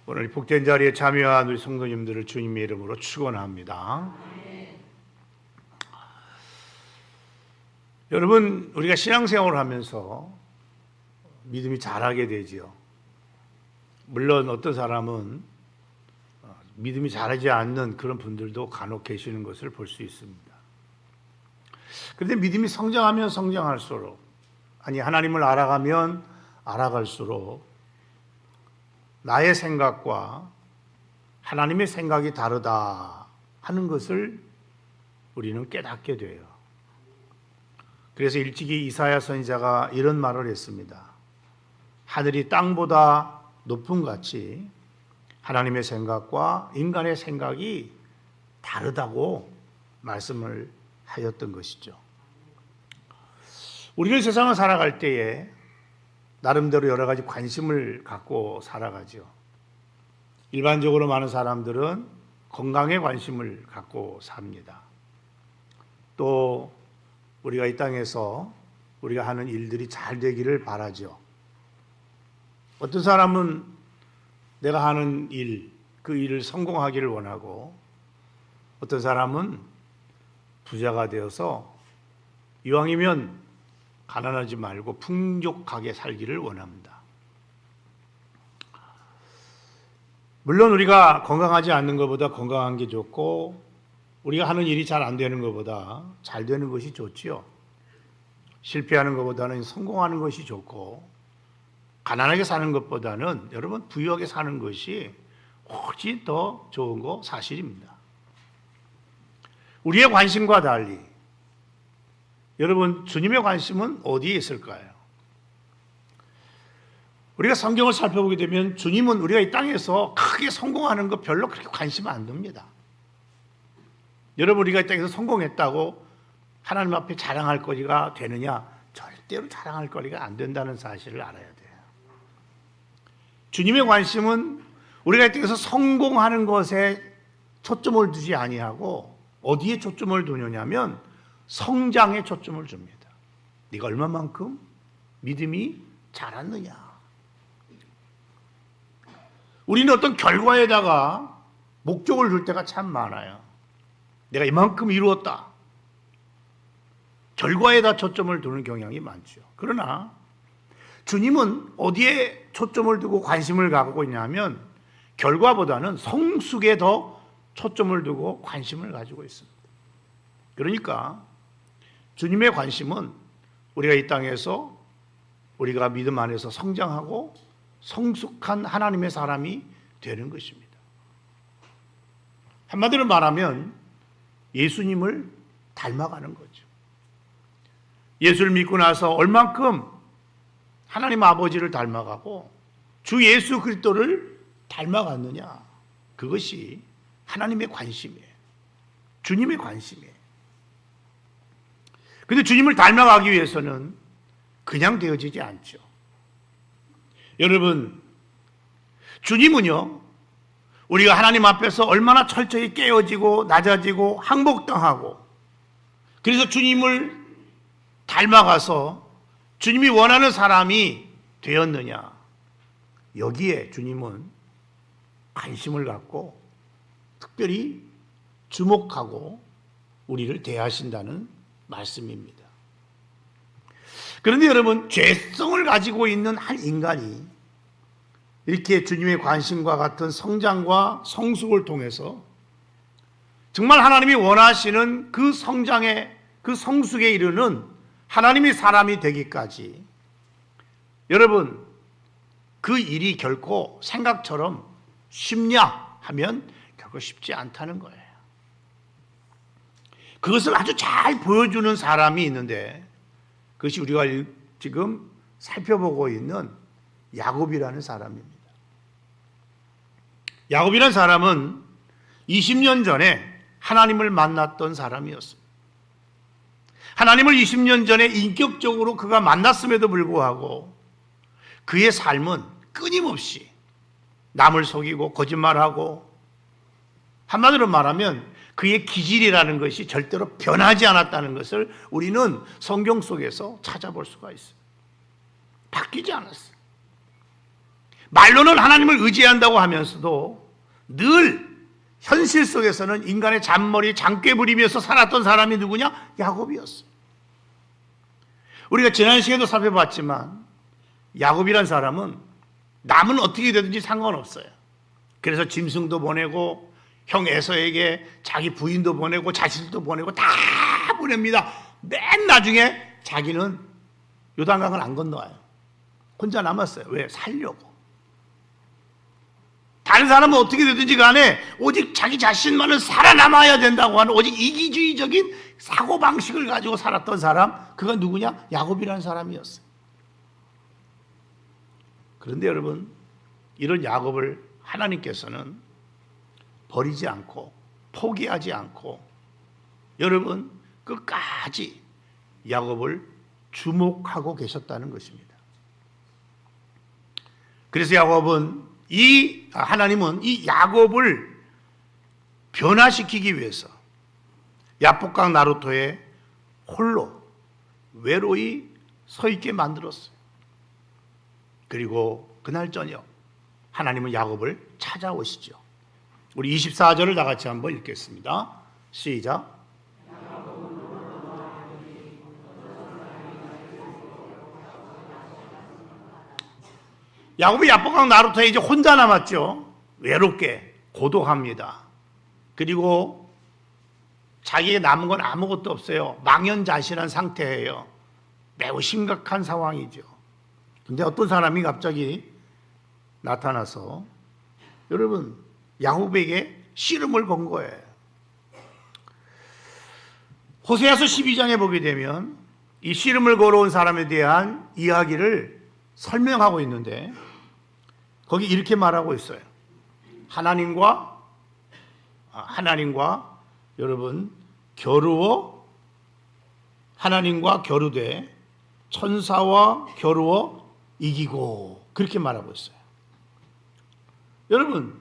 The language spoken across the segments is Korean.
오늘 복된 자리에 참여한 우리 성도님들을 주님의 이름으로 축원합니다. 여러분, 우리가 신앙생활을 하면서 믿음이 자라게 되지요. 물론 어떤 사람은 믿음이 자라지 않는 그런 분들도 간혹 계시는 것을 볼 수 있습니다. 그런데 믿음이 성장하면 성장할수록, 하나님을 알아가면 알아갈수록 나의 생각과 하나님의 생각이 다르다 하는 것을 우리는 깨닫게 돼요. 그래서 일찍이 이사야 선지자가 이런 말을 했습니다. 하늘이 땅보다 높음 같이 하나님의 생각과 인간의 생각이 다르다고 말씀을 하였던 것이죠. 우리는 세상을 살아갈 때에 나름대로 여러 가지 관심을 갖고 살아가죠. 일반적으로 많은 사람들은 건강에 관심을 갖고 삽니다. 또 우리가 이 땅에서 우리가 하는 일들이 잘 되기를 바라죠. 어떤 사람은 내가 하는 일, 그 일을 성공하기를 원하고, 어떤 사람은 부자가 되어서 이왕이면 가난하지 말고 풍족하게 살기를 원합니다. 물론 우리가 건강하지 않는 것보다 건강한 게 좋고, 우리가 하는 일이 잘 안 되는 것보다 잘 되는 것이 좋지요. 실패하는 것보다는 성공하는 것이 좋고, 가난하게 사는 것보다는 여러분 부유하게 사는 것이 훨씬 더 좋은 거 사실입니다. 우리의 관심과 달리 여러분, 주님의 관심은 어디에 있을까요? 우리가 성경을 살펴보게 되면 주님은 우리가 이 땅에서 크게 성공하는 거 별로 그렇게 관심 안 둡니다. 여러분, 우리가 이 땅에서 성공했다고 하나님 앞에 자랑할 거리가 되느냐? 절대로 자랑할 거리가 안 된다는 사실을 알아야 돼요. 주님의 관심은 우리가 이 땅에서 성공하는 것에 초점을 두지 아니하고 어디에 초점을 두느냐면 성장에 초점을 줍니다. 네가 얼마만큼 믿음이 자랐느냐. 우리는 어떤 결과에다가 목적을 둘 때가 참 많아요. 내가 이만큼 이루었다. 결과에다 초점을 두는 경향이 많죠. 그러나 주님은 어디에 초점을 두고 관심을 갖고 있냐면 결과보다는 성숙에 더 초점을 두고 관심을 가지고 있습니다. 그러니까 주님의 관심은 우리가 이 땅에서 우리가 믿음 안에서 성장하고 성숙한 하나님의 사람이 되는 것입니다. 한마디로 말하면 예수님을 닮아가는 거죠. 예수를 믿고 나서 얼만큼 하나님 아버지를 닮아가고 주 예수 그리스도를 닮아갔느냐, 그것이 하나님의 관심이에요. 주님의 관심이에요. 그런데 주님을 닮아가기 위해서는 그냥 되어지지 않죠. 여러분, 주님은요, 우리가 하나님 앞에서 얼마나 철저히 깨어지고 낮아지고 항복당하고, 그래서 주님을 닮아가서 주님이 원하는 사람이 되었느냐, 여기에 주님은 관심을 갖고 특별히 주목하고 우리를 대하신다는 말씀입니다. 그런데 여러분, 죄성을 가지고 있는 한 인간이 이렇게 주님의 관심과 같은 성장과 성숙을 통해서 정말 하나님이 원하시는 그 성장의, 그 성숙에 이르는 하나님의 사람이 되기까지, 여러분, 그 일이 결코 생각처럼 쉽냐 하면 결코 쉽지 않다는 거예요. 그것을 아주 잘 보여주는 사람이 있는데, 그것이 우리가 지금 살펴보고 있는 야곱이라는 사람입니다. 야곱이라는 사람은 20년 전에 하나님을 만났던 사람이었습니다. 하나님을 20년 전에 인격적으로 그가 만났음에도 불구하고 그의 삶은 끊임없이 남을 속이고 거짓말하고, 한마디로 말하면 그의 기질이라는 것이 절대로 변하지 않았다는 것을 우리는 성경 속에서 찾아볼 수가 있어요. 바뀌지 않았어요. 말로는 하나님을 의지한다고 하면서도 늘 현실 속에서는 인간의 잔머리 장꾀 부리면서 살았던 사람이 누구냐? 야곱이었어요. 우리가 지난 시간에도 살펴봤지만 야곱이란 사람은 남은 어떻게 되든지 상관없어요. 그래서 짐승도 보내고 형 에서에게 자기 부인도 보내고 자식도 보내고 다 보냅니다. 맨 나중에 자기는 요단강을 안 건너와요. 혼자 남았어요. 왜? 살려고. 다른 사람은 어떻게 되든지 간에 오직 자기 자신만은 살아남아야 된다고 하는 오직 이기주의적인 사고방식을 가지고 살았던 사람, 그가 누구냐? 야곱이라는 사람이었어요. 그런데 여러분, 이런 야곱을 하나님께서는 버리지 않고 포기하지 않고 여러분 끝까지 야곱을 주목하고 계셨다는 것입니다. 그래서 하나님은 이 야곱을 변화시키기 위해서 야복강 나루터에 홀로 외로이 서 있게 만들었어요. 그리고 그날 저녁 하나님은 야곱을 찾아오시죠. 우리 24절을 다 같이 한번 읽겠습니다. 시작. 야곱이 야복강 나루터에 이제 혼자 남았죠. 외롭게 고독합니다. 그리고 자기에게 남은 건 아무것도 없어요. 망연자실한 상태예요. 매우 심각한 상황이죠. 근데 어떤 사람이 갑자기 나타나서 여러분 야곱에게 씨름을 건 거예요. 호세아서 12장에 보게 되면 이 씨름을 걸어온 사람에 대한 이야기를 설명하고 있는데 거기 이렇게 말하고 있어요. 하나님과 여러분 하나님과 겨루되 천사와 겨루어 이기고 그렇게 말하고 있어요. 여러분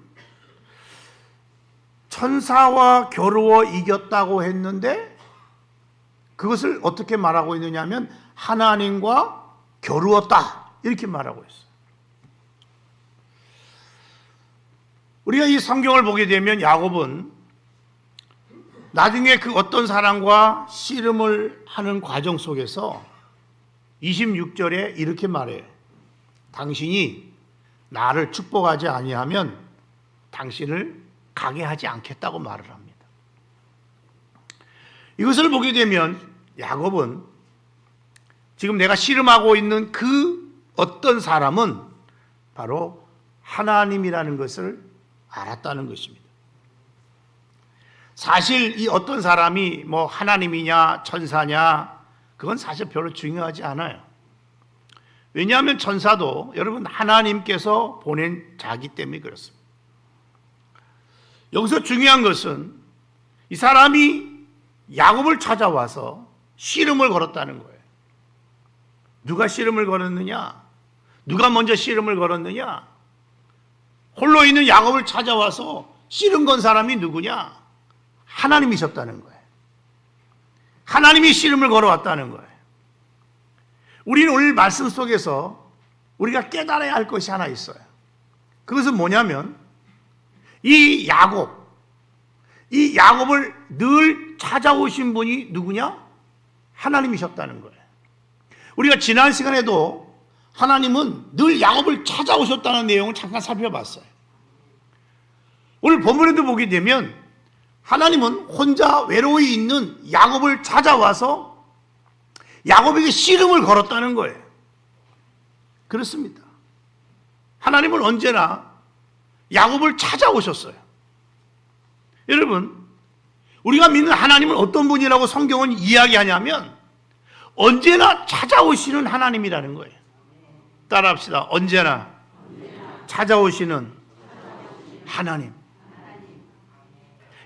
천사와 겨루어 이겼다고 했는데 그것을 어떻게 말하고 있느냐 하면 하나님과 겨루었다 이렇게 말하고 있어요. 우리가 이 성경을 보게 되면 야곱은 나중에 그 어떤 사람과 씨름을 하는 과정 속에서 26절에 이렇게 말해요. 당신이 나를 축복하지 아니하면 당신을 가게 하지 않겠다고 말을 합니다. 이것을 보게 되면 야곱은 지금 내가 씨름하고 있는 그 어떤 사람은 바로 하나님이라는 것을 알았다는 것입니다. 사실 이 어떤 사람이 뭐 하나님이냐 천사냐 그건 사실 별로 중요하지 않아요. 왜냐하면 천사도 여러분 하나님께서 보낸 자기 때문에 그렇습니다. 여기서 중요한 것은 이 사람이 야곱을 찾아와서 씨름을 걸었다는 거예요. 누가 씨름을 걸었느냐? 누가 먼저 씨름을 걸었느냐? 홀로 있는 야곱을 찾아와서 씨름 건 사람이 누구냐? 하나님이셨다는 거예요. 하나님이 씨름을 걸어왔다는 거예요. 우리는 오늘 말씀 속에서 우리가 깨달아야 할 것이 하나 있어요. 그것은 뭐냐면 이 야곱을 늘 찾아오신 분이 누구냐? 하나님이셨다는 거예요. 우리가 지난 시간에도 하나님은 늘 야곱을 찾아오셨다는 내용을 잠깐 살펴봤어요. 오늘 본문에도 보게 되면 하나님은 혼자 외로이 있는 야곱을 찾아와서 야곱에게 씨름을 걸었다는 거예요. 그렇습니다. 하나님은 언제나 야곱을 찾아오셨어요. 여러분, 우리가 믿는 하나님은 어떤 분이라고 성경은 이야기하냐면 언제나 찾아오시는 하나님이라는 거예요. 따라합시다. 언제나 찾아오시는 하나님.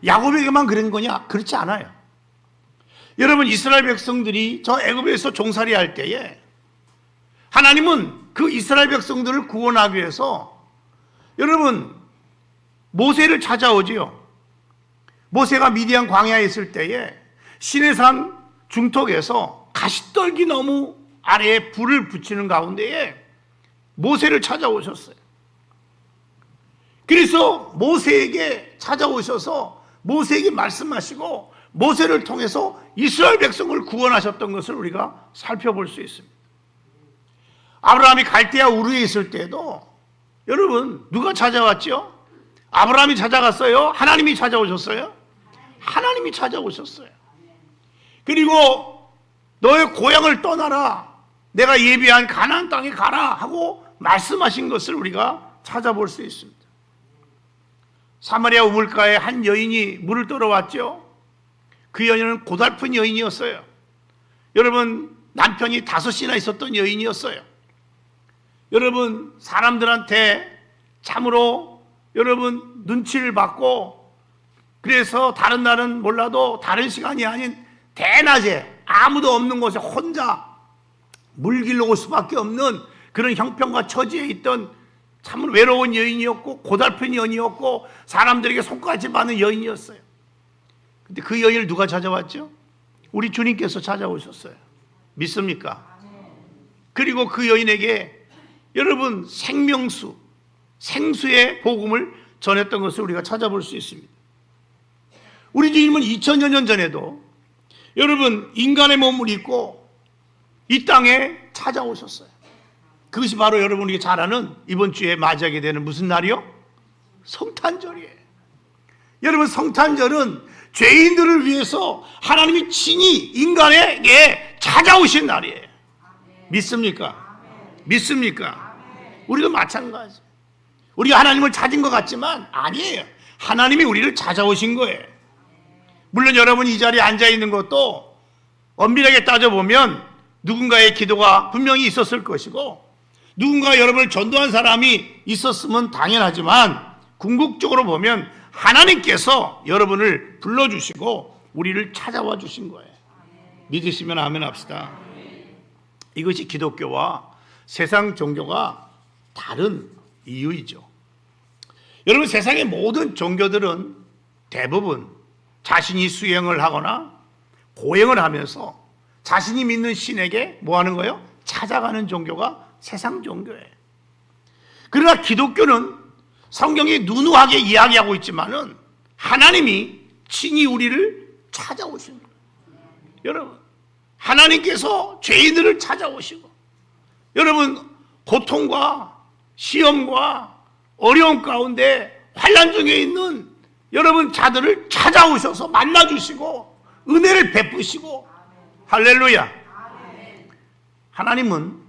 야곱에게만 그런 거냐? 그렇지 않아요. 여러분 이스라엘 백성들이 저 애굽에서 종살이 할 때에 하나님은 그 이스라엘 백성들을 구원하기 위해서 여러분 모세를 찾아오지요. 모세가 미디안 광야에 있을 때에 시내산 중턱에서 가시떨기 너무 아래에 불을 붙이는 가운데에 모세를 찾아오셨어요. 그래서 모세에게 찾아오셔서 모세에게 말씀하시고 모세를 통해서 이스라엘 백성을 구원하셨던 것을 우리가 살펴볼 수 있습니다. 아브라함이 갈대아 우르에 있을 때도 여러분 누가 찾아왔죠? 아브라함이 찾아갔어요? 하나님이 찾아오셨어요? 하나님이 찾아오셨어요. 그리고 너의 고향을 떠나라, 내가 예비한 가나안 땅에 가라 하고 말씀하신 것을 우리가 찾아볼 수 있습니다. 사마리아 우물가에 한 여인이 물을 떠러왔죠. 그 여인은 고달픈 여인이었어요. 여러분 남편이 5이나 있었던 여인이었어요. 여러분 사람들한테 참으로 여러분 눈치를 받고, 그래서 다른 날은 몰라도 다른 시간이 아닌 대낮에 아무도 없는 곳에 혼자 물 길러 올 수밖에 없는 그런 형편과 처지에 있던 참 외로운 여인이었고 고달픈 여인이었고 사람들에게 손가락질 받는 여인이었어요. 근데 그 여인을 누가 찾아왔죠? 우리 주님께서 찾아오셨어요. 믿습니까? 그리고 그 여인에게 여러분 생명수, 생수의 복음을 전했던 것을 우리가 찾아볼 수 있습니다. 우리 주님은 2000여 년 전에도 여러분 인간의 몸을 입고 이 땅에 찾아오셨어요. 그것이 바로 여러분이 잘 아는 이번 주에 맞이하게 되는 무슨 날이요? 성탄절이에요. 여러분 성탄절은 죄인들을 위해서 하나님이 친히 인간에게 찾아오신 날이에요. 믿습니까? 믿습니까? 우리도 마찬가지. 우리가 하나님을 찾은 것 같지만 아니에요. 하나님이 우리를 찾아오신 거예요. 물론 여러분이 이 자리에 앉아있는 것도 엄밀하게 따져보면 누군가의 기도가 분명히 있었을 것이고 누군가 여러분을 전도한 사람이 있었으면 당연하지만 궁극적으로 보면 하나님께서 여러분을 불러주시고 우리를 찾아와 주신 거예요. 믿으시면 아멘 합시다. 이것이 기독교와 세상 종교가 다른 이유이죠. 여러분 세상의 모든 종교들은 대부분 자신이 수행을 하거나 고행을 하면서 자신이 믿는 신에게 뭐 하는 거예요? 찾아가는 종교가 세상 종교예요. 그러나 기독교는 성경이 누누하게 이야기하고 있지만은 하나님이 친히 우리를 찾아오신 거예요. 여러분 하나님께서 죄인들을 찾아오시고 여러분 고통과 시험과 어려움 가운데 환난 중에 있는 여러분 자들을 찾아오셔서 만나주시고 은혜를 베푸시고 할렐루야. 하나님은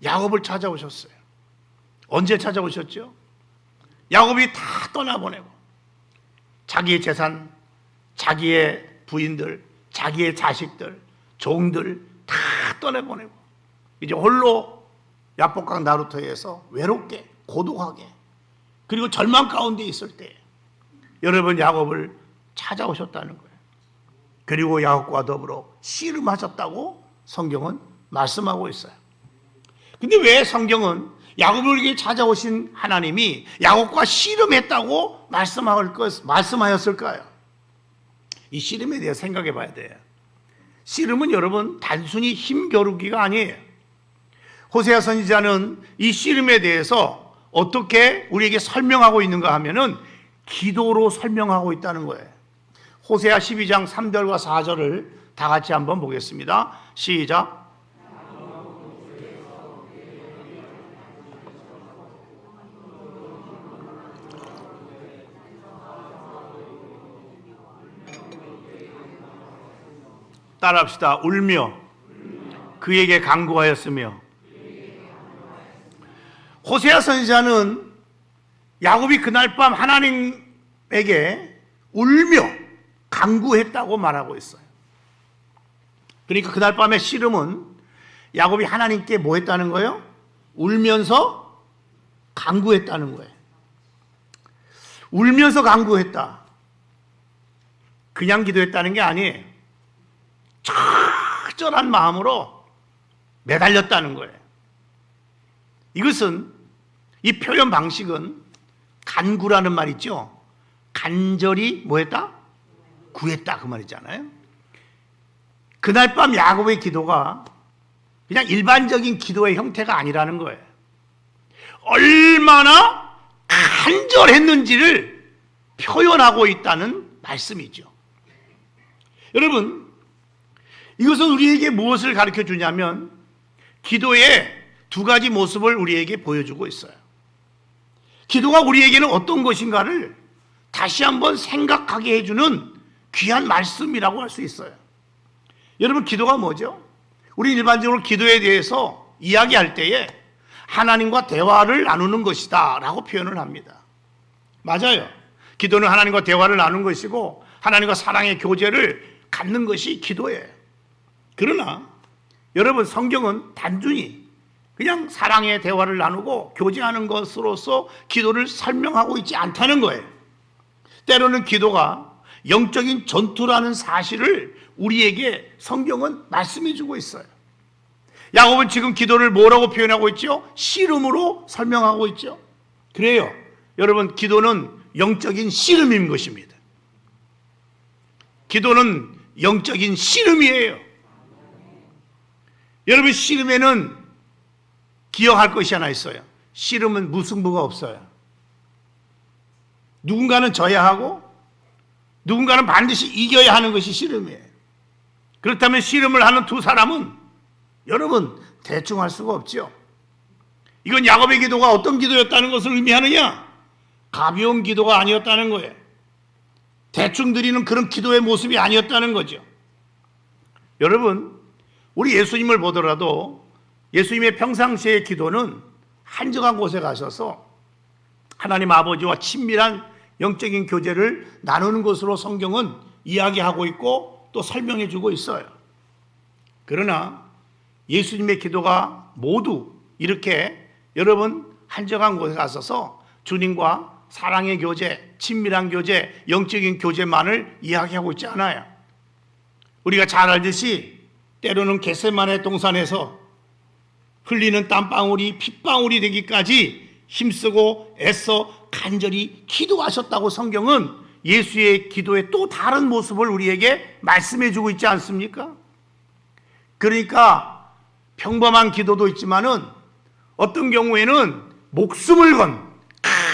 야곱을 찾아오셨어요. 언제 찾아오셨죠? 야곱이 다 떠나보내고 자기의 재산, 자기의 부인들, 자기의 자식들, 종들 다 떠내보내고 이제 홀로 야복강 나루터에서 외롭게 고독하게 그리고 절망 가운데 있을 때 여러분 야곱을 찾아오셨다는 거예요. 그리고 야곱과 더불어 씨름하셨다고 성경은 말씀하고 있어요. 근데 왜 성경은 야곱에게 찾아오신 하나님이 야곱과 씨름했다고 말씀하였을까요? 이 씨름에 대해 생각해 봐야 돼요. 씨름은 여러분 단순히 힘겨루기가 아니에요. 호세아 선지자는 이 씨름에 대해서 어떻게 우리에게 설명하고 있는가 하면은 기도로 설명하고 있다는 거예요. 호세아 12장 3절과 4절을 다 같이 한번 보겠습니다. 시작. 따라합시다. 울며 그에게 간구하였으며. 호세아 선지자는 야곱이 그날 밤 하나님에게 울며 간구했다고 말하고 있어요. 그러니까 그날 밤의 씨름은 야곱이 하나님께 뭐 했다는 거예요? 울면서 간구했다는 거예요. 울면서 간구했다. 그냥 기도했다는 게 아니에요. 철저한 마음으로 매달렸다는 거예요. 이것은 이 표현 방식은 간구라는 말 있죠. 간절히 뭐 했다? 구했다 그 말이잖아요. 그날 밤 야곱의 기도가 그냥 일반적인 기도의 형태가 아니라는 거예요. 얼마나 간절히 간절했는지를 표현하고 있다는 말씀이죠. 여러분, 이것은 우리에게 무엇을 가르쳐 주냐면 기도의 두 가지 모습을 우리에게 보여주고 있어요. 기도가 우리에게는 어떤 것인가를 다시 한번 생각하게 해주는 귀한 말씀이라고 할 수 있어요. 여러분, 기도가 뭐죠? 우리 일반적으로 기도에 대해서 이야기할 때에 하나님과 대화를 나누는 것이다 라고 표현을 합니다. 맞아요. 기도는 하나님과 대화를 나누는 것이고 하나님과 사랑의 교제를 갖는 것이 기도예요. 그러나 여러분, 성경은 단순히 그냥 사랑의 대화를 나누고 교제하는 것으로서 기도를 설명하고 있지 않다는 거예요. 때로는 기도가 영적인 전투라는 사실을 우리에게 성경은 말씀해 주고 있어요. 야곱은 지금 기도를 뭐라고 표현하고 있죠? 씨름으로 설명하고 있죠. 그래요. 여러분, 기도는 영적인 씨름인 것입니다. 기도는 영적인 씨름이에요. 여러분, 씨름에는 기억할 것이 하나 있어요. 씨름은 무승부가 없어요. 누군가는 져야 하고 누군가는 반드시 이겨야 하는 것이 씨름이에요. 그렇다면 씨름을 하는 두 사람은 여러분 대충 할 수가 없죠. 이건 야곱의 기도가 어떤 기도였다는 것을 의미하느냐? 가벼운 기도가 아니었다는 거예요. 대충 드리는 그런 기도의 모습이 아니었다는 거죠. 여러분, 우리 예수님을 보더라도 예수님의 평상시의 기도는 한적한 곳에 가셔서 하나님 아버지와 친밀한 영적인 교제를 나누는 것으로 성경은 이야기하고 있고 또 설명해 주고 있어요. 그러나 예수님의 기도가 모두 이렇게 여러분 한적한 곳에 가셔서 주님과 사랑의 교제, 친밀한 교제, 영적인 교제만을 이야기하고 있지 않아요. 우리가 잘 알듯이 때로는 겟세마네 동산에서 흘리는 땀방울이 핏방울이 되기까지 힘쓰고 애써 간절히 기도하셨다고 성경은 예수의 기도의 또 다른 모습을 우리에게 말씀해 주고 있지 않습니까? 그러니까 평범한 기도도 있지만은 어떤 경우에는 목숨을 건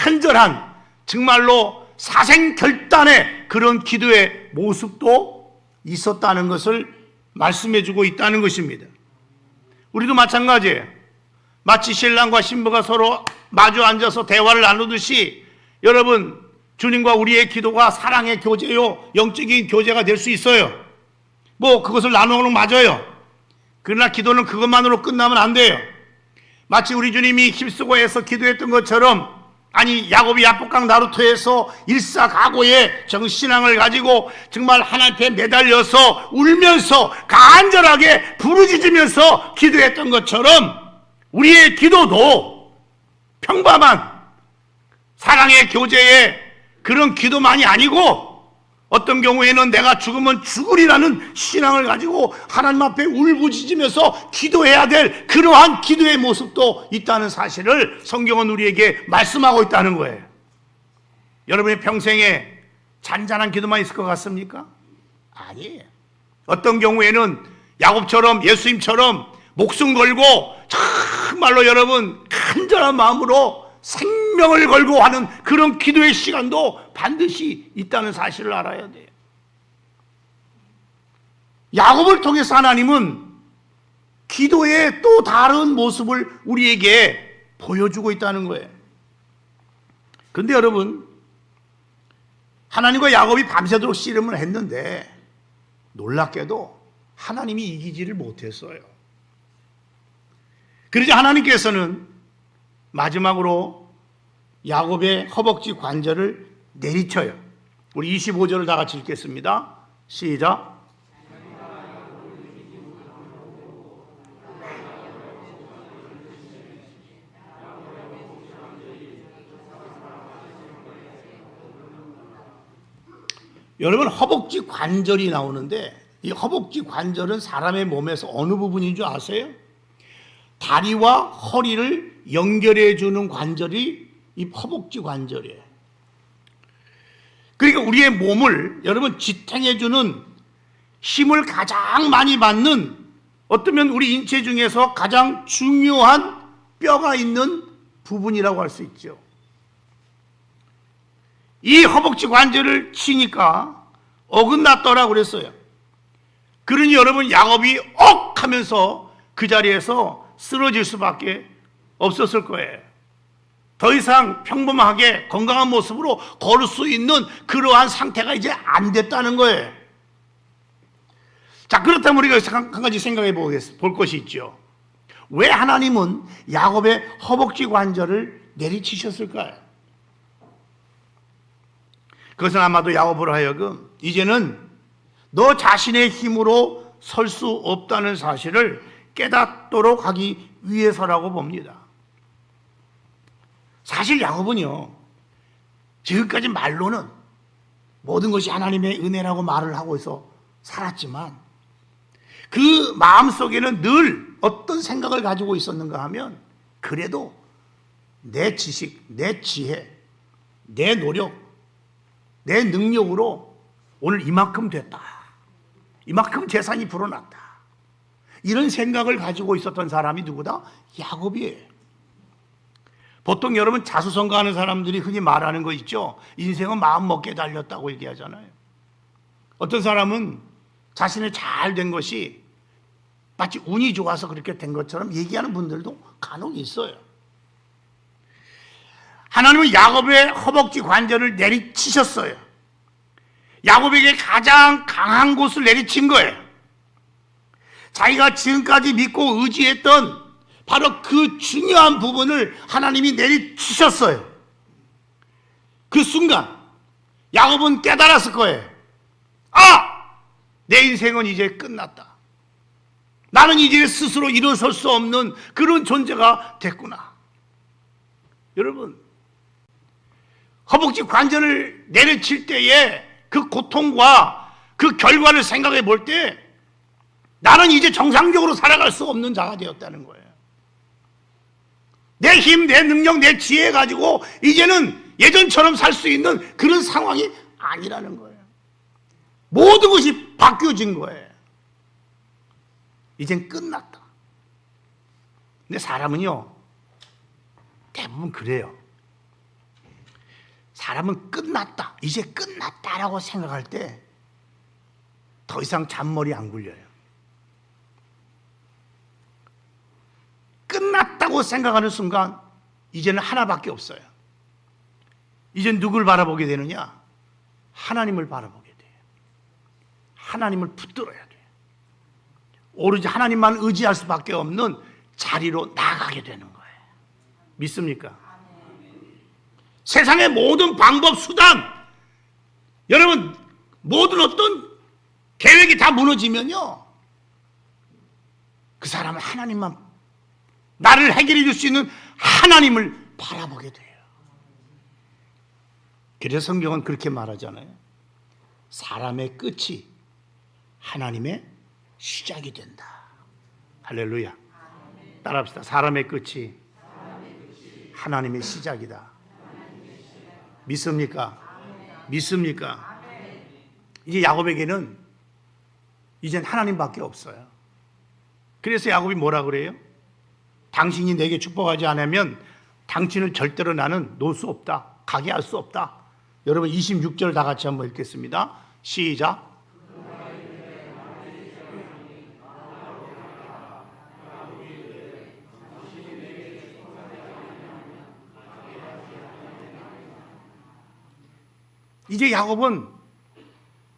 간절한 정말로 사생결단의 그런 기도의 모습도 있었다는 것을 말씀해 주고 있다는 것입니다. 우리도 마찬가지예요. 마치 신랑과 신부가 서로 마주 앉아서 대화를 나누듯이 여러분, 주님과 우리의 기도가 사랑의 교제요, 영적인 교제가 될 수 있어요. 뭐 그것을 나누는 건 맞아요. 그러나 기도는 그것만으로 끝나면 안 돼요. 마치 우리 주님이 힘쓰고 해서 기도했던 것처럼, 아니 야곱이 야복강 나루터에서 일사각오의 정신앙을 가지고 정말 하나님 앞에 매달려서 울면서 간절하게 부르짖으면서 기도했던 것처럼 우리의 기도도 평범한 사랑의 교제의 그런 기도만이 아니고 어떤 경우에는 내가 죽으면 죽으리라는 신앙을 가지고 하나님 앞에 울부짖으면서 기도해야 될 그러한 기도의 모습도 있다는 사실을 성경은 우리에게 말씀하고 있다는 거예요. 여러분의 평생에 잔잔한 기도만 있을 것 같습니까? 아니에요. 어떤 경우에는 야곱처럼 예수님처럼 목숨 걸고 정말로 여러분 간절한 마음으로 생명을 걸고 하는 그런 기도의 시간도 반드시 있다는 사실을 알아야 돼요. 야곱을 통해서 하나님은 기도의 또 다른 모습을 우리에게 보여주고 있다는 거예요. 그런데 여러분, 하나님과 야곱이 밤새도록 씨름을 했는데 놀랍게도 하나님이 이기지를 못했어요. 그러자 하나님께서는 마지막으로 야곱의 허벅지 관절을 내리쳐요. 우리 25절을 다 같이 읽겠습니다. 시작. 여러분, 허벅지 관절이 나오는데 이 허벅지 관절은 사람의 몸에서 어느 부분인 줄 아세요? 다리와 허리를 연결해 주는 관절이 이 허벅지 관절이에요. 그러니까 우리의 몸을 여러분 지탱해 주는 힘을 가장 많이 받는, 어쩌면 우리 인체 중에서 가장 중요한 뼈가 있는 부분이라고 할 수 있죠. 이 허벅지 관절을 치니까 어긋났더라고 그랬어요. 그러니 여러분, 야곱이 억 하면서 그 자리에서 쓰러질 수밖에 없었을 거예요. 더 이상 평범하게 건강한 모습으로 걸을 수 있는 그러한 상태가 이제 안 됐다는 거예요. 자, 그렇다면 우리가 한 가지 생각해 볼 것이 있죠. 왜 하나님은 야곱의 허벅지 관절을 내리치셨을까요? 그것은 아마도 야곱으로 하여금 이제는 너 자신의 힘으로 설 수 없다는 사실을 깨닫도록 하기 위해서라고 봅니다. 사실 야곱은요, 지금까지 말로는 모든 것이 하나님의 은혜라고 말을 하고 있어 살았지만 그 마음속에는 늘 어떤 생각을 가지고 있었는가 하면, 그래도 내 지식, 내 지혜, 내 노력, 내 능력으로 오늘 이만큼 됐다, 이만큼 재산이 불어났다, 이런 생각을 가지고 있었던 사람이 누구다? 야곱이에요. 보통 여러분 자수성가하는 사람들이 흔히 말하는 거 있죠. 인생은 마음먹기에 달렸다고 얘기하잖아요. 어떤 사람은 자신의 잘 된 것이 마치 운이 좋아서 그렇게 된 것처럼 얘기하는 분들도 간혹 있어요. 하나님은 야곱의 허벅지 관절을 내리치셨어요. 야곱에게 가장 강한 곳을 내리친 거예요. 자기가 지금까지 믿고 의지했던 바로 그 중요한 부분을 하나님이 내리치셨어요. 그 순간 야곱은 깨달았을 거예요. 아! 내 인생은 이제 끝났다. 나는 이제 스스로 일어설 수 없는 그런 존재가 됐구나. 여러분, 허벅지 관절을 내려칠 때에 그 고통과 그 결과를 생각해 볼 때 나는 이제 정상적으로 살아갈 수 없는 자가 되었다는 거예요. 내 힘, 내 능력, 내 지혜 가지고 이제는 예전처럼 살 수 있는 그런 상황이 아니라는 거예요. 모든 것이 바뀌어진 거예요. 이젠 끝났다. 근데 사람은요, 대부분 그래요. 사람은 끝났다, 이제 끝났다라고 생각할 때 더 이상 잔머리 안 굴려요. 끝났다고 생각하는 순간 이제는 하나밖에 없어요. 이젠 누굴 바라보게 되느냐? 하나님을 바라보게 돼요. 하나님을 붙들어야 돼요. 오로지 하나님만 의지할 수밖에 없는 자리로 나가게 되는 거예요. 믿습니까? 세상의 모든 방법, 수단, 여러분, 모든 어떤 계획이 다 무너지면요, 그 사람은 하나님만, 나를 해결해 줄 수 있는 하나님을 바라보게 돼요. 그래서 성경은 그렇게 말하잖아요. 사람의 끝이 하나님의 시작이 된다. 할렐루야. 따라합시다. 사람의 끝이 하나님의 시작이다. 믿습니까? 믿습니까? 이제 야곱에게는 이젠 하나님밖에 없어요. 그래서 야곱이 뭐라 그래요? 당신이 내게 축복하지 않으면 당신을 절대로 나는 놓을 수 없다, 가게 할 수 없다. 여러분 26절 다 같이 한번 읽겠습니다. 시작. 이제 야곱은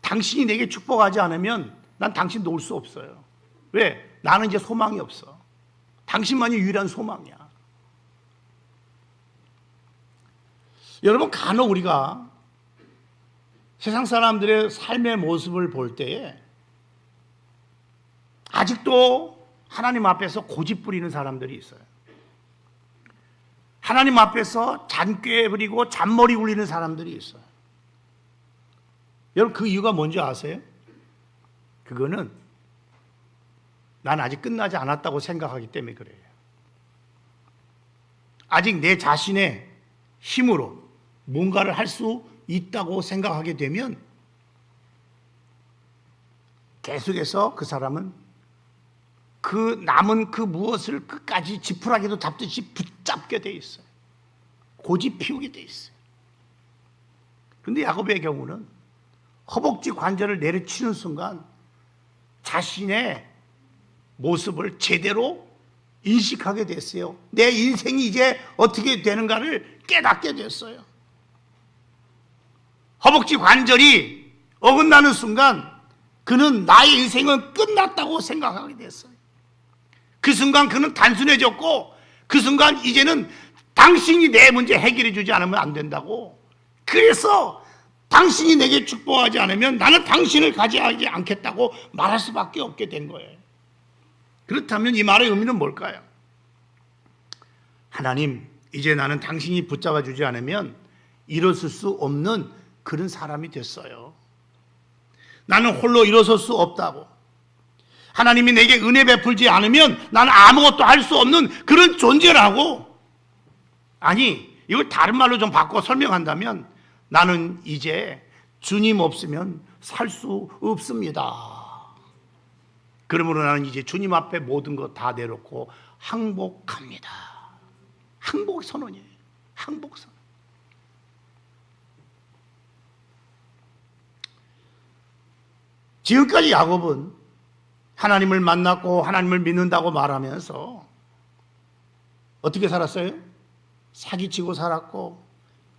당신이 내게 축복하지 않으면 난 당신 놓을 수 없어요. 왜? 나는 이제 소망이 없어. 당신만이 유일한 소망이야. 여러분, 간혹 우리가 세상 사람들의 삶의 모습을 볼 때에 아직도 하나님 앞에서 고집 부리는 사람들이 있어요. 하나님 앞에서 잔꾀 부리고 잔머리 굴리는 사람들이 있어요. 여러분, 그 이유가 뭔지 아세요? 그거는 난 아직 끝나지 않았다고 생각하기 때문에 그래요. 아직 내 자신의 힘으로 뭔가를 할 수 있다고 생각하게 되면 계속해서 그 사람은 그 남은 그 무엇을 끝까지 지푸라기도 잡듯이 붙잡게 돼 있어요. 고집 피우게 돼 있어요. 그런데 야곱의 경우는 허벅지 관절을 내리치는 순간 자신의 모습을 제대로 인식하게 됐어요. 내 인생이 이제 어떻게 되는가를 깨닫게 됐어요. 허벅지 관절이 어긋나는 순간 그는 나의 인생은 끝났다고 생각하게 됐어요. 그 순간 그는 단순해졌고, 그 순간 이제는 당신이 내 문제 해결해 주지 않으면 안 된다고, 그래서 당신이 내게 축복하지 않으면 나는 당신을 가지하지 않겠다고 말할 수밖에 없게 된 거예요. 그렇다면 이 말의 의미는 뭘까요? 하나님, 이제 나는 당신이 붙잡아 주지 않으면 일어설 수 없는 그런 사람이 됐어요. 나는 홀로 일어설 수 없다고. 하나님이 내게 은혜 베풀지 않으면 나는 아무것도 할 수 없는 그런 존재라고. 아니, 이걸 다른 말로 좀 바꿔 설명한다면 나는 이제 주님 없으면 살 수 없습니다. 그러므로 나는 이제 주님 앞에 모든 것 다 내놓고 항복합니다. 항복 선언이에요. 항복 선언. 지금까지 야곱은 하나님을 만났고 하나님을 믿는다고 말하면서 어떻게 살았어요? 사기치고 살았고,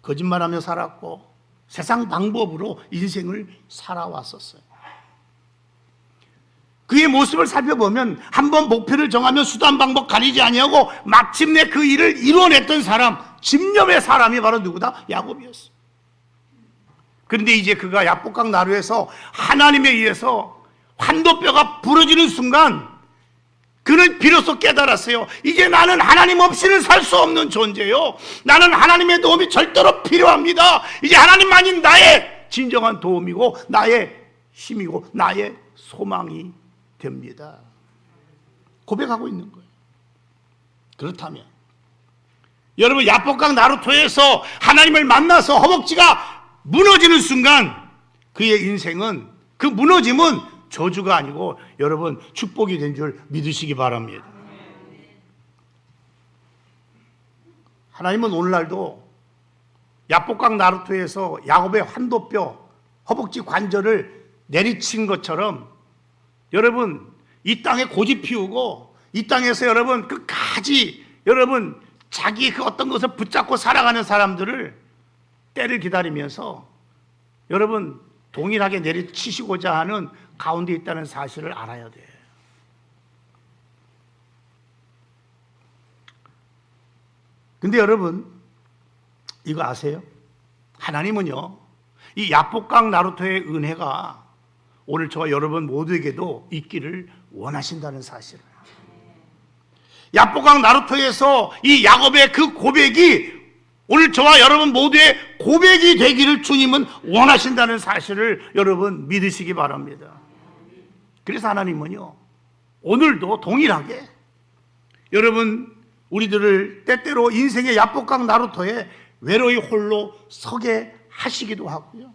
거짓말하며 살았고, 세상 방법으로 인생을 살아왔었어요. 그의 모습을 살펴보면 한번 목표를 정하면 수단 방법 가리지 아니하고 마침내 그 일을 이루어냈던 사람, 집념의 사람이 바로 누구다? 야곱이었어요. 그런데 이제 그가 야복강 나루에서 하나님에 의해서 환도뼈가 부러지는 순간 그는 비로소 깨달았어요. 이제 나는 하나님 없이는 살 수 없는 존재요. 나는 하나님의 도움이 절대로 필요합니다. 이제 하나님만이 나의 진정한 도움이고 나의 힘이고 나의 소망이 됩니다. 고백하고 있는 거예요. 그렇다면 여러분, 야복강 나루토에서 하나님을 만나서 허벅지가 무너지는 순간 그의 인생은, 그 무너짐은 저주가 아니고 여러분 축복이 된 줄 믿으시기 바랍니다. 하나님은 오늘날도 야복강 나루토에서 야곱의 환도뼈, 허벅지 관절을 내리친 것처럼 여러분 이 땅에 고집 피우고 이 땅에서 여러분 끝까지 여러분 자기 그 어떤 것을 붙잡고 살아가는 사람들을 때를 기다리면서 여러분 동일하게 내리치시고자 하는 가운데 있다는 사실을 알아야 돼요. 근데 여러분 이거 아세요? 하나님은요, 이 야복강 나루토의 은혜가 오늘 저와 여러분 모두에게도 있기를 원하신다는 사실을. 야복강 나루토에서 이 야곱의 그 고백이 오늘 저와 여러분 모두의 고백이 되기를 주님은 원하신다는 사실을 여러분 믿으시기 바랍니다. 그래서 하나님은요, 오늘도 동일하게 여러분 우리들을 때때로 인생의 야복강 나루토에 외로이 홀로 서게 하시기도 하고요,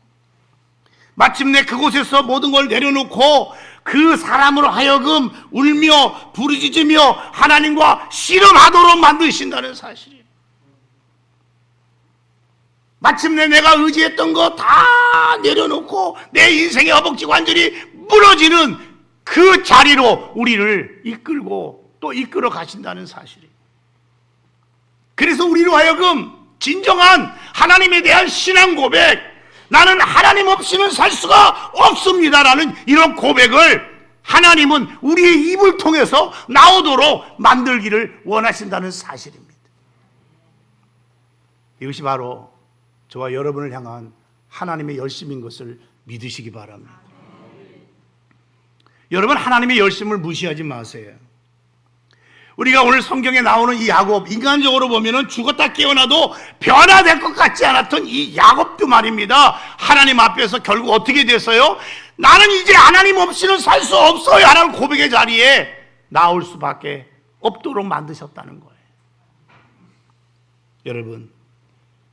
마침내 그곳에서 모든 걸 내려놓고 그 사람으로 하여금 울며 부르짖으며 하나님과 씨름하도록 만드신다는 사실이에요. 마침내 내가 의지했던 거 다 내려놓고 내 인생의 허벅지 관절이 무너지는 그 자리로 우리를 이끌고 또 이끌어 가신다는 사실이에요. 그래서 우리로 하여금 진정한 하나님에 대한 신앙 고백, 나는 하나님 없이는 살 수가 없습니다라는 이런 고백을 하나님은 우리의 입을 통해서 나오도록 만들기를 원하신다는 사실입니다. 이것이 바로 저와 여러분을 향한 하나님의 열심인 것을 믿으시기 바랍니다. 여러분, 하나님의 열심을 무시하지 마세요. 우리가 오늘 성경에 나오는 이 야곱, 인간적으로 보면은 죽었다 깨어나도 변화될 것 같지 않았던 이 야곱도 말입니다, 하나님 앞에서 결국 어떻게 됐어요? 나는 이제 하나님 없이는 살 수 없어요 하는 고백의 자리에 나올 수밖에 없도록 만드셨다는 거예요. 여러분,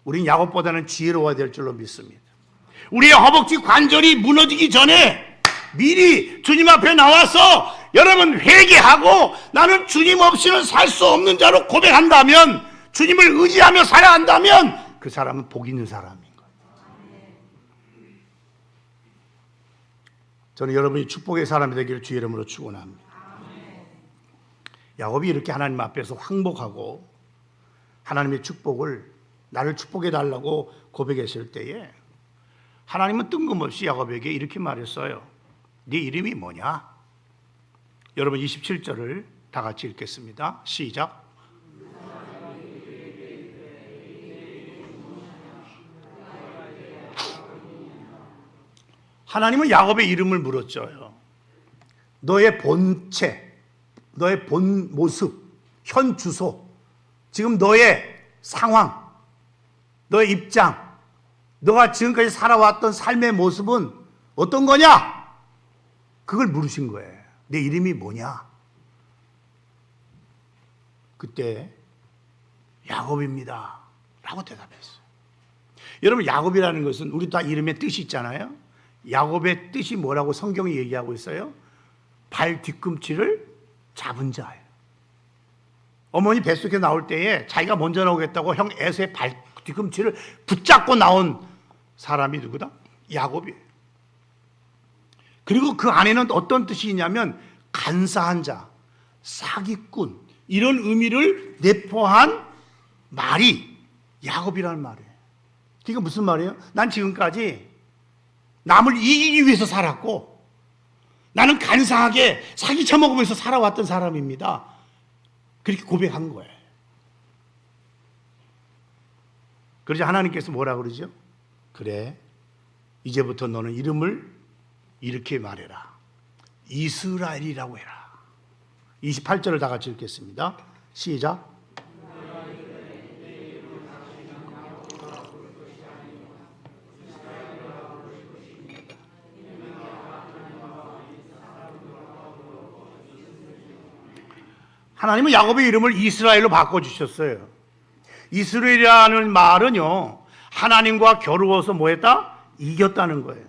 우린 야곱보다는 지혜로워야 될 줄로 믿습니다. 우리의 허벅지 관절이 무너지기 전에 미리 주님 앞에 나와서 여러분 회개하고 나는 주님 없이는 살 수 없는 자로 고백한다면, 주님을 의지하며 살아간다면 그 사람은 복 있는 사람인 거예요. 저는 여러분이 축복의 사람이 되기를 주의 이름으로 축원합니다. 야곱이 이렇게 하나님 앞에서 항복하고 하나님의 축복을 나를 축복해 달라고 고백했을 때에 하나님은 뜬금없이 야곱에게 이렇게 말했어요. 네 이름이 뭐냐? 여러분 27절을 다 같이 읽겠습니다. 시작. 하나님은 야곱의 이름을 물었죠. 너의 본체, 너의 본 모습, 현 주소, 지금 너의 상황, 너의 입장, 너가 지금까지 살아왔던 삶의 모습은 어떤 거냐? 그걸 물으신 거예요. 내 이름이 뭐냐? 그때 야곱입니다 라고 대답했어요. 여러분, 야곱이라는 것은 우리 다 이름의 뜻이 있잖아요. 야곱의 뜻이 뭐라고 성경이 얘기하고 있어요? 발 뒤꿈치를 잡은 자예요. 어머니 뱃속에 나올 때에 자기가 먼저 나오겠다고 형 에서의 발 뒤꿈치를 붙잡고 나온 사람이 누구다? 야곱이에요. 그리고 그 안에는 어떤 뜻이 있냐면 간사한 자, 사기꾼, 이런 의미를 내포한 말이 야곱이라는 말이에요. 그러니까 무슨 말이에요? 난 지금까지 남을 이기기 위해서 살았고 나는 간사하게 사기 쳐먹으면서 살아왔던 사람입니다. 그렇게 고백한 거예요. 그러자 하나님께서 뭐라 그러죠? 그래, 이제부터 너는 이름을 이렇게 말해라. 이스라엘이라고 해라. 28절을 다 같이 읽겠습니다. 시작. 하나님은 야곱의 이름을 이스라엘로 바꿔주셨어요. 이스라엘이라는 말은요, 하나님과 겨루어서 뭐 했다? 이겼다는 거예요.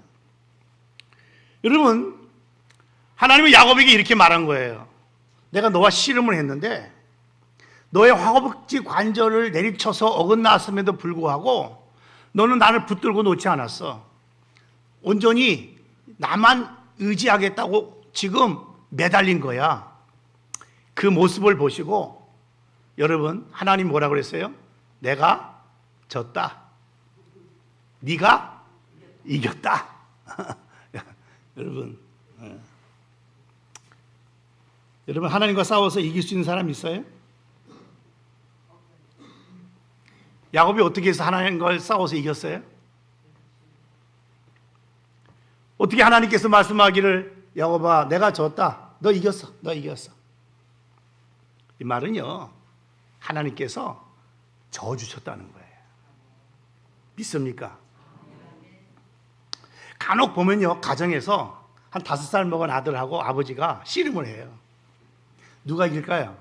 여러분, 하나님은 야곱에게 이렇게 말한 거예요. 내가 너와 씨름을 했는데 너의 허벅지 관절을 내리쳐서 어긋났음에도 불구하고 너는 나를 붙들고 놓지 않았어. 온전히 나만 의지하겠다고 지금 매달린 거야. 그 모습을 보시고 여러분, 하나님 뭐라 그랬어요? 내가 졌다. 네가 이겼다. 여러분, 여러분, 하나님과 싸워서 이길 수 있는 사람 있어요? 야곱이 어떻게 해서 하나님과 싸워서 이겼어요? 어떻게 하나님께서 말씀하기를 야곱아, 내가 졌다. 너 이겼어. 너 이겼어. 이 말은요, 하나님께서 져주셨다는 거예요. 믿습니까? 간혹 보면요, 가정에서 한 5살 먹은 아들하고 아버지가 씨름을 해요. 누가 이길까요?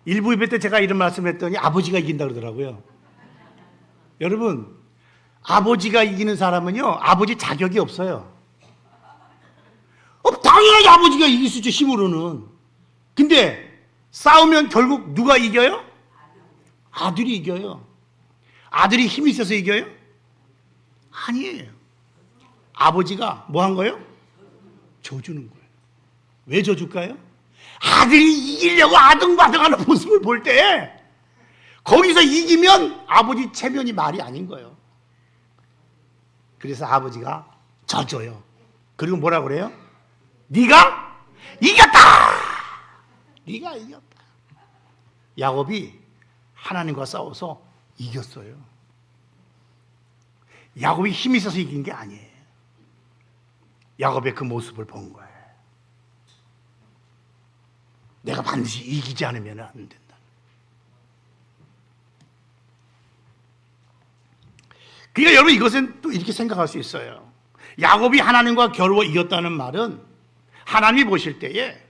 일부 예배 때 제가 이런 말씀을 했더니 아버지가 이긴다 그러더라고요. 여러분, 아버지가 이기는 사람은요, 아버지 자격이 없어요. 당연히 아버지가 이길 수 있죠, 힘으로는. 근데 싸우면 결국 누가 이겨요? 아들이 이겨요. 아들이 힘이 있어서 이겨요? 아니에요. 아버지가 뭐 한 거예요? 져주는 거예요. 왜 져줄까요? 아들이 이기려고 아등바등하는 모습을 볼 때 거기서 이기면 아버지 체면이 말이 아닌 거예요. 그래서 아버지가 져줘요. 그리고 뭐라 그래요? 네가 이겼다. 네가 이겼다. 야곱이 하나님과 싸워서 이겼어요. 야곱이 힘이 있어서 이긴 게 아니에요. 야곱의 그 모습을 본 거예요. 내가 반드시 이기지 않으면 안 된다. 그러니까 여러분, 이것은 또 이렇게 생각할 수 있어요. 야곱이 하나님과 겨루어 이겼다는 말은 하나님이 보실 때에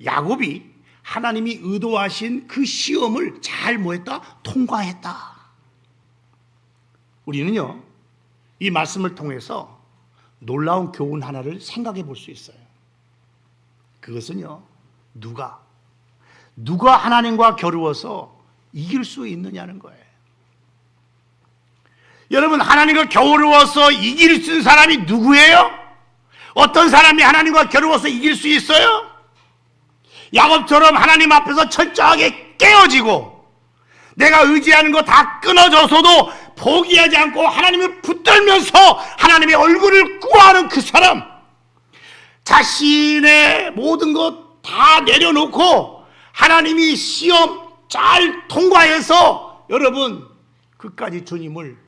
야곱이 하나님이 의도하신 그 시험을 잘 뭐했다? 통과했다. 우리는요, 이 말씀을 통해서 놀라운 교훈 하나를 생각해 볼 수 있어요. 그것은요, 누가 하나님과 겨루어서 이길 수 있느냐는 거예요. 여러분, 하나님과 겨루어서 이길 수 있는 사람이 누구예요? 어떤 사람이 하나님과 겨루어서 이길 수 있어요? 야곱처럼 하나님 앞에서 철저하게 깨어지고 내가 의지하는 거 다 끊어져서도 포기하지 않고 하나님을 붙들면서 하나님의 얼굴을 구하는 그 사람, 자신의 모든 것 다 내려놓고 하나님이 시험 잘 통과해서 여러분 끝까지 주님을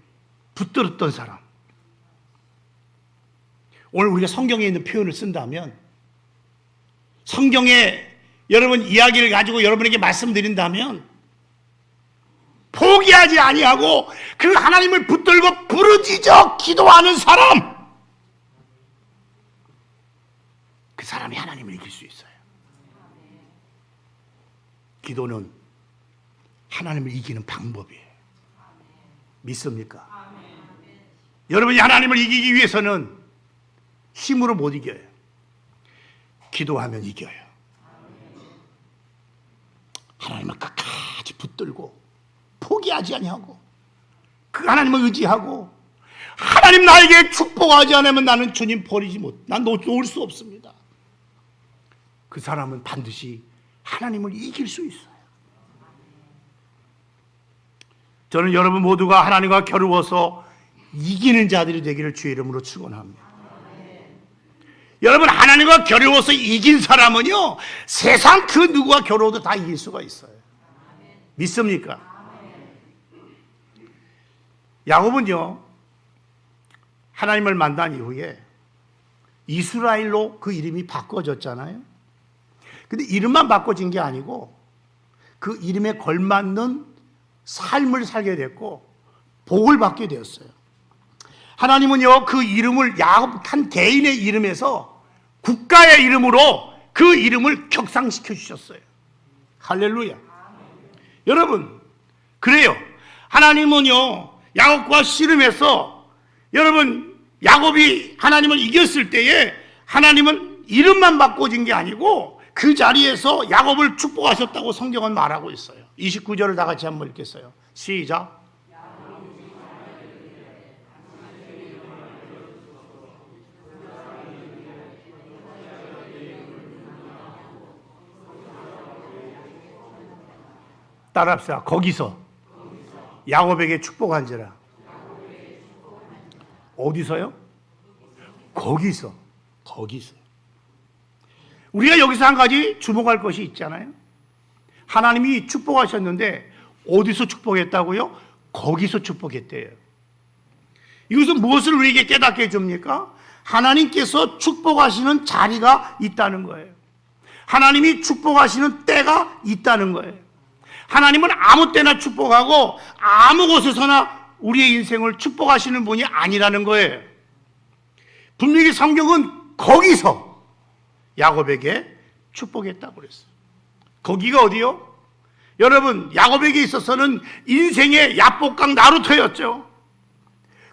붙들었던 사람. 오늘 우리가 성경에 있는 표현을 쓴다면, 성경에 여러분 이야기를 가지고 여러분에게 말씀드린다면, 포기하지 아니하고 그 하나님을 붙들고 부르짖어 기도하는 사람, 그 사람이 하나님을 이길 수 있어요. 기도는 하나님을 이기는 방법이에요. 믿습니까? 여러분이 하나님을 이기기 위해서는 힘으로 못 이겨요. 기도하면 이겨요. 하나님을 끝까지 붙들고 포기하지 아니하고 그 하나님을 의지하고, 하나님 나에게 축복하지 않으면 나는 주님 버리지 못, 난 놓을 수 없습니다. 그 사람은 반드시 하나님을 이길 수 있어요. 저는 여러분 모두가 하나님과 겨루어서 이기는 자들이 되기를 주의 이름으로 축원합니다. 여러분, 하나님과 겨루어서 이긴 사람은요, 세상 그 누구와 겨루어도 다 이길 수가 있어요. 믿습니까? 야곱은요, 하나님을 만난 이후에 이스라엘로 그 이름이 바꿔졌잖아요. 근데 이름만 바꿔진 게 아니고 그 이름에 걸맞는 삶을 살게 됐고 복을 받게 되었어요. 하나님은요, 그 이름을 야곱 한 개인의 이름에서 국가의 이름으로 그 이름을 격상시켜 주셨어요. 할렐루야. 여러분, 그래요. 하나님은요, 야곱과 씨름해서 여러분, 야곱이 하나님을 이겼을 때에 하나님은 이름만 바꿔진 게 아니고 그 자리에서 야곱을 축복하셨다고 성경은 말하고 있어요. 29절을 다 같이 한번 읽겠어요. 시작. 따라합시다. 거기서 야곱에게 축복한지라. 어디서요? 거기서. 우리가 여기서 한 가지 주목할 것이 있잖아요. 하나님이 축복하셨는데 어디서 축복했다고요? 거기서 축복했대요. 이것은 무엇을 우리에게 깨닫게 해줍니까? 하나님께서 축복하시는 자리가 있다는 거예요. 하나님이 축복하시는 때가 있다는 거예요. 하나님은 아무 때나 축복하고 아무 곳에서나 우리의 인생을 축복하시는 분이 아니라는 거예요. 분명히 성경은 거기서 야곱에게 축복했다고 그랬어요. 거기가 어디요? 여러분, 야곱에게 있어서는 인생의 야복강 나루터였죠.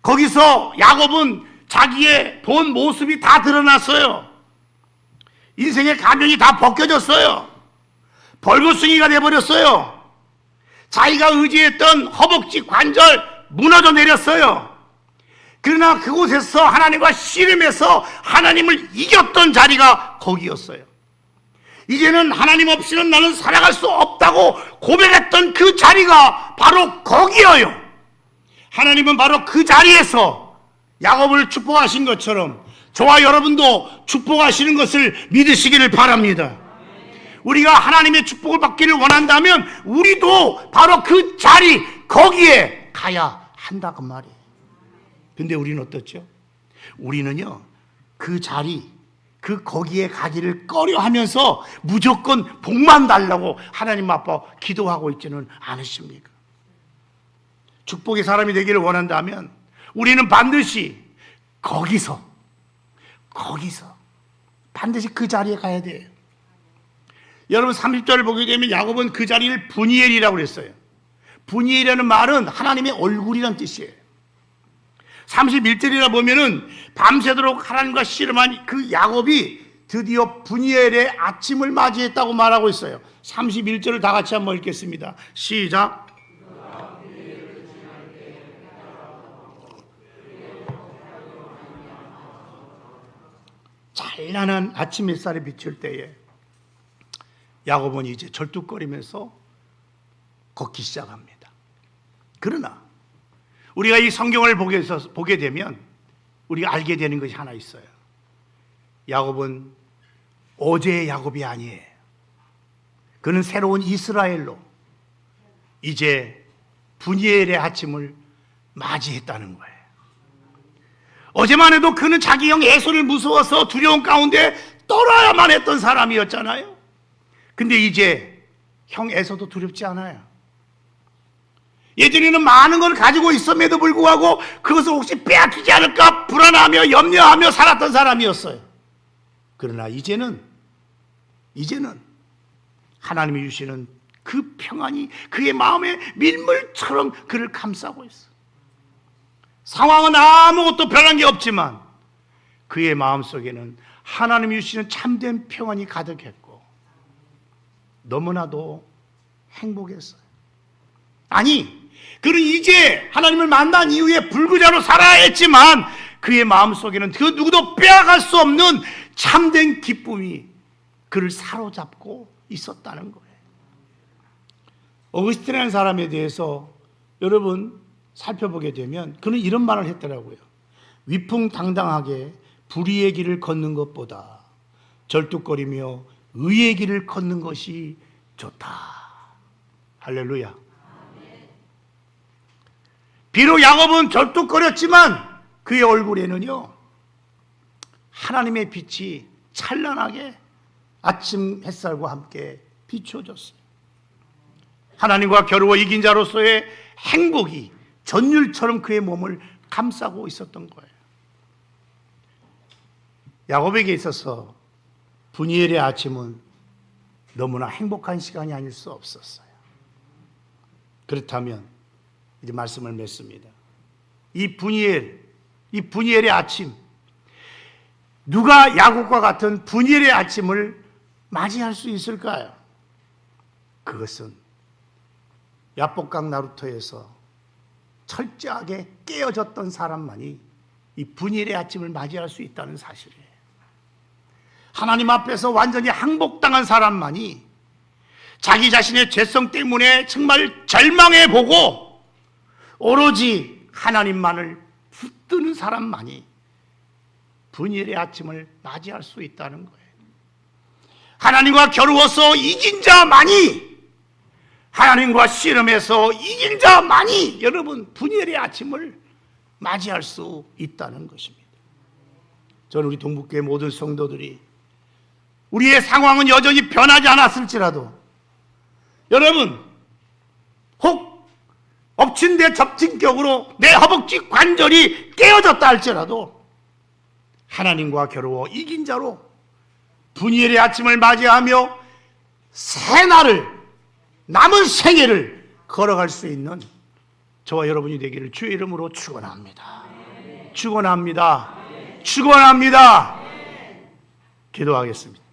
거기서 야곱은 자기의 본 모습이 다 드러났어요. 인생의 가면이 다 벗겨졌어요. 벌거숭이가 돼버렸어요. 자기가 의지했던 허벅지 관절 무너져 내렸어요. 그러나 그곳에서 하나님과 씨름해서 하나님을 이겼던 자리가 거기였어요. 이제는 하나님 없이는 나는 살아갈 수 없다고 고백했던 그 자리가 바로 거기여요. 하나님은 바로 그 자리에서 야곱을 축복하신 것처럼 저와 여러분도 축복하시는 것을 믿으시기를 바랍니다. 우리가 하나님의 축복을 받기를 원한다면 우리도 바로 그 자리, 거기에 가야 한다고 말이에요. 근데 우리는 어떻죠? 우리는요, 그 자리, 거기에 가기를 꺼려 하면서 무조건 복만 달라고 하나님 앞에 기도하고 있지는 않으십니까? 축복의 사람이 되기를 원한다면 우리는 반드시 거기서 반드시 그 자리에 가야 돼요. 여러분, 30절을 보게 되면 야곱은 그 자리를 분이엘이라고 그랬어요. 분이엘이라는 말은 하나님의 얼굴이란 뜻이에요. 31절이라 보면은 밤새도록 하나님과 씨름한 그 야곱이 드디어 분이엘의 아침을 맞이했다고 말하고 있어요. 31절을 다 같이 한번 읽겠습니다. 시작. 찬란한 아침 햇살이 비칠 때에 야곱은 이제 절뚝거리면서 걷기 시작합니다. 그러나 우리가 이 성경을 보게 되면 우리가 알게 되는 것이 하나 있어요. 야곱은 어제의 야곱이 아니에요. 그는 새로운 이스라엘로 이제 분이엘의 아침을 맞이했다는 거예요. 어제만 해도 그는 자기 형 에서를 무서워서 두려움 가운데 떨어야만 했던 사람이었잖아요. 근데 이제 형 에서도 두렵지 않아요. 예전에는 많은 걸 가지고 있음에도 불구하고 그것을 혹시 빼앗기지 않을까 불안하며 염려하며 살았던 사람이었어요. 그러나 이제는 하나님이 주시는 그 평안이 그의 마음에 밀물처럼 그를 감싸고 있어요. 상황은 아무것도 변한 게 없지만 그의 마음속에는 하나님이 주시는 참된 평안이 가득했고 너무나도 행복했어요. 아니, 그는 이제 하나님을 만난 이후에 불구자로 살아야 했지만 그의 마음속에는 그 누구도 빼앗갈 수 없는 참된 기쁨이 그를 사로잡고 있었다는 거예요. 어거스틴이라는 사람에 대해서 여러분 살펴보게 되면 그는 이런 말을 했더라고요. 위풍당당하게 불의의 길을 걷는 것보다 절뚝거리며 의의 길을 걷는 것이 좋다. 할렐루야. 비록 야곱은 절뚝거렸지만 그의 얼굴에는요 하나님의 빛이 찬란하게 아침 햇살과 함께 비춰졌어요. 하나님과 겨루어 이긴 자로서의 행복이 전율처럼 그의 몸을 감싸고 있었던 거예요. 야곱에게 있어서 분이엘의 아침은 너무나 행복한 시간이 아닐 수 없었어요. 그렇다면 이제 말씀을 맺습니다. 이 분이엘의 아침, 누가 야곱과 같은 분이엘의 아침을 맞이할 수 있을까요? 그것은 야복강 나루터에서 철저하게 깨어졌던 사람만이 이 분이엘의 아침을 맞이할 수 있다는 사실이에요. 하나님 앞에서 완전히 항복당한 사람만이 자기 자신의 죄성 때문에 정말 절망해 보고 오로지 하나님만을 붙드는 사람만이 분이엘의 아침을 맞이할 수 있다는 거예요. 하나님과 겨루어서 이긴 자만이, 하나님과 씨름해서 이긴 자만이 여러분 분이엘의 아침을 맞이할 수 있다는 것입니다. 저는 우리 동북교회 모든 성도들이 우리의 상황은 여전히 변하지 않았을지라도 여러분 혹 엎친 데 접힌 격으로 내 허벅지 관절이 깨어졌다 할지라도 하나님과 겨루어 이긴 자로 분이엘의 아침을 맞이하며 새 날을, 남은 생애를 걸어갈 수 있는 저와 여러분이 되기를 주의 이름으로 축원합니다. 축원합니다. 축원합니다. 기도하겠습니다.